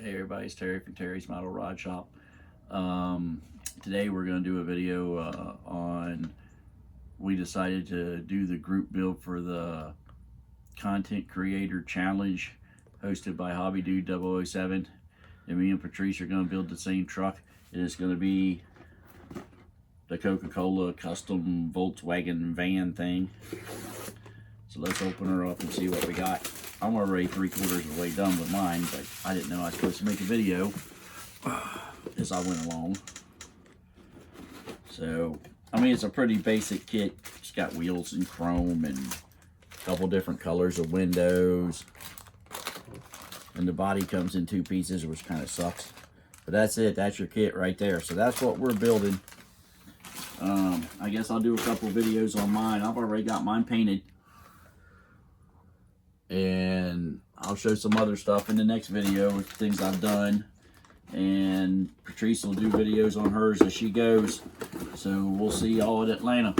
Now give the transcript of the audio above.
Hey everybody, it's Terry from Terry's Model Rod Shop. Today we're going to do a video we decided to do the group build for the Content Creator Challenge hosted by Hobby Dude 007. And me and Patrice are going to build the same truck. It is going to be the Coca-Cola custom Volkswagen van thing. So let's open her up and see what we got. I'm already 3/4 of the way done with mine, but I didn't know I was supposed to make a video as I went along. So, I mean, it's a pretty basic kit. It's got wheels and chrome and a couple different colors of windows. And the body comes in 2 pieces, which kind of sucks. But that's it. That's your kit right there. So that's what we're building. I guess I'll do a couple videos on mine. I've already got mine painted. And I'll show some other stuff in the next video with things I've done. And Patrice will do videos on hers as she goes. So we'll see y'all at Atlanta.